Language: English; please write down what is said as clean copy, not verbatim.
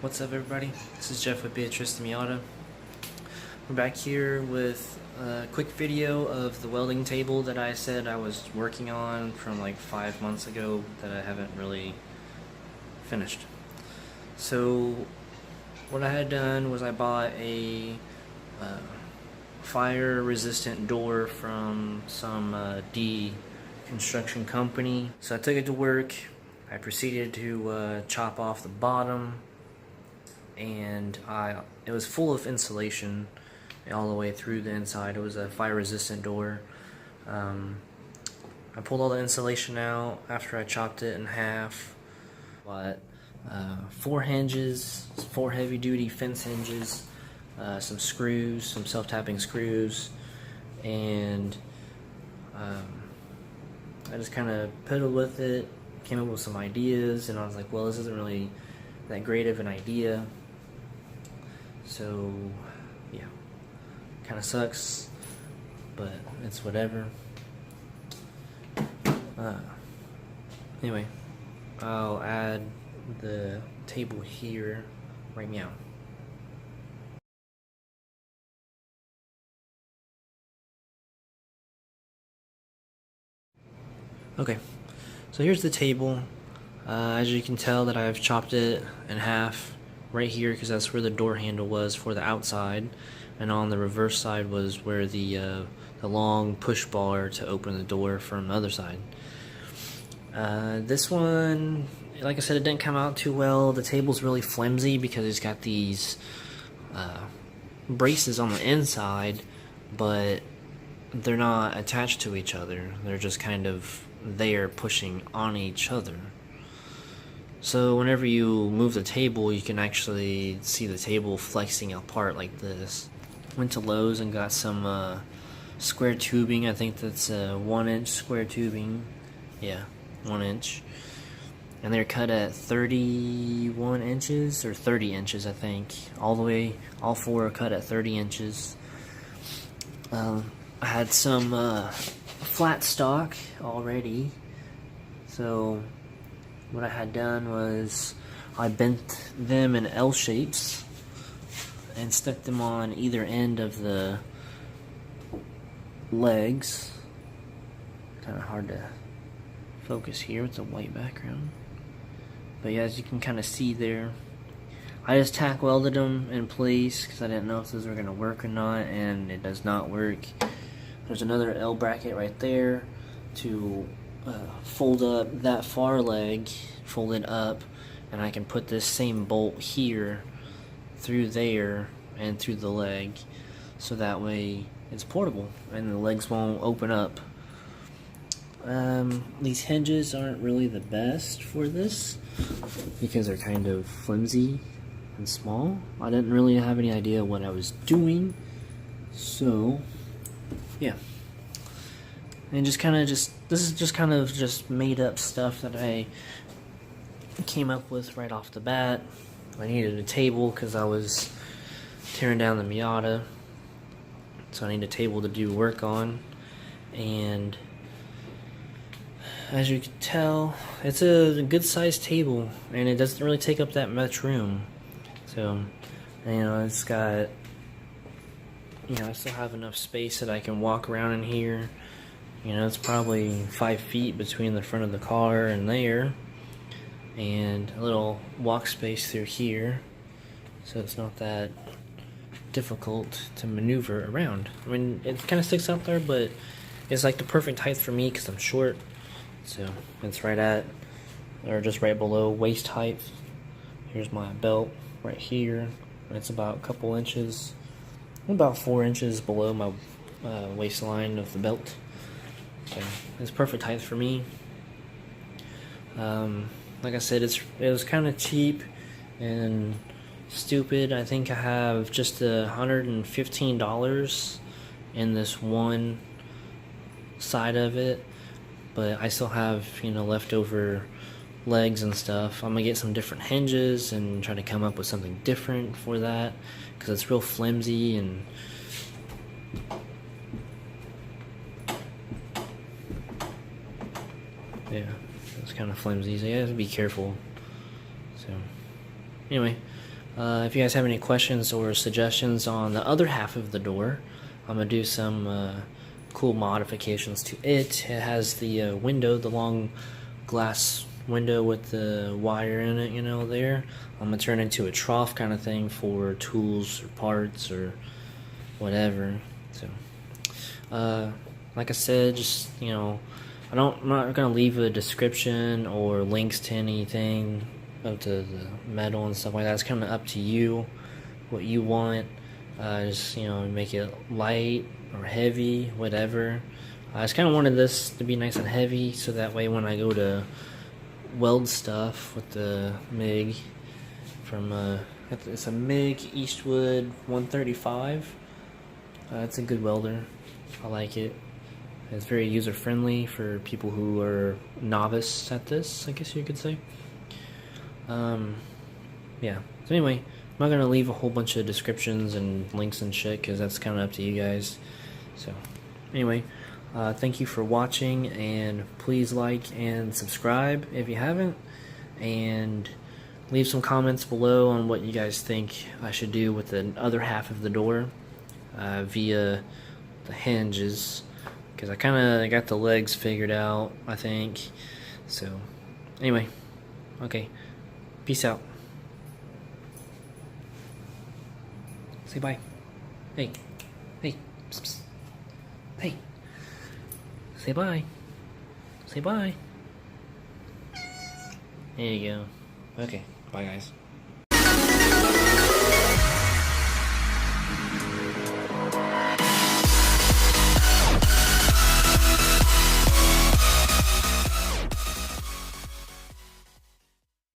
What's up, everybody? This is Jeff with Beatrice Miata. We're back here with a quick video of the welding table that I said I was working on from like 5 months ago that I haven't really finished. So what I had done was I bought a fire resistant door from some D construction company. So I took it to work. I proceeded to chop off the bottom, and it was full of insulation all the way through the inside. It was a fire resistant door. I pulled all the insulation out after I chopped it in half. But 4 hinges, 4 heavy duty fence hinges, some screws, some self-tapping screws, and I just kind of piddled with it, came up with some ideas, and I was like, well, this isn't really that great of an idea. So, yeah, kind of sucks, but it's whatever. Anyway, I'll add the table here right now. Okay, so here's the table. As you can tell that I've chopped it in half right here because that's where the door handle was for the outside, and on the reverse side was where the long push bar to open the door from the other side. This one, like I said, it didn't come out too well. The table's really flimsy because it's got these braces on the inside, but they're not attached to each other. They're just kind of there pushing on each other. So whenever you move the table, you can actually see the table flexing apart like this. Went to Lowe's and got some square tubing. I think that's 1-inch square tubing. Yeah, 1 inch. And they're cut at 31 inches or 30 inches, I think. All 4 are cut at 30 inches. I had some flat stock already, so what I had done was I bent them in L shapes and stuck them on either end of the legs. Kind of hard to focus here with the white background, but yeah, as you can kind of see there, I just tack welded them in place because I didn't know if those were going to work or not, and it does not work. There's another L bracket right there to fold up that far leg, fold it up, and I can put this same bolt here through there and through the leg, so that way it's portable and the legs won't open up. These hinges aren't really the best for this because they're kind of flimsy and small. I didn't really have any idea what I was doing, so yeah. And this is just kind of made up stuff that I came up with right off the bat. I needed a table because I was tearing down the Miata, so I need a table to do work on. And as you can tell, it's a good sized table, and it doesn't really take up that much room. So, you know, it's got, you know, I still have enough space that I can walk around in here. You know, it's probably 5 feet between the front of the car and there, and a little walk space through here, so it's not that difficult to maneuver around. I mean, it kind of sticks out there, but it's like the perfect height for me because I'm short. So it's right at, or just right below waist height. Here's my belt right here. It's about a couple inches, about 4 inches below my waistline of the belt. So it's perfect height for me. Like I said, it was kind of cheap and stupid. I think I have just $115 in this one side of it, but I still have, you know, leftover legs and stuff. I'm gonna get some different hinges and try to come up with something different for that because it's real flimsy and yeah, it's kind of flimsy, so you have to be careful. So anyway, If you guys have any questions or suggestions on the other half of the door, I'm going to do some cool modifications to it. It has the window, the long glass window with the wire in it, you know, there. I'm going to turn it into a trough kind of thing for tools or parts or whatever. So, like I said, just, you know, I'm not going to leave a description or links to anything of the metal and stuff like that. It's kind of up to you what you want. Just, you know, make it light or heavy, whatever. I just kind of wanted this to be nice and heavy, so that way when I go to weld stuff with the MIG from it's a MIG Eastwood 135. It's a good welder. I like it. It's very user friendly for people who are novice at this, I guess you could say. Yeah. So anyway, I'm not gonna leave a whole bunch of descriptions and links and shit, because that's kind of up to you guys. So anyway, thank you for watching, and please like and subscribe if you haven't, and leave some comments below on what you guys think I should do with the other half of the door via the hinges, because I kind of got the legs figured out, I think. So anyway, okay, peace out. Say bye. Hey, hey, psst, psst. Hey, say bye. Say bye. There you go. Okay, bye guys.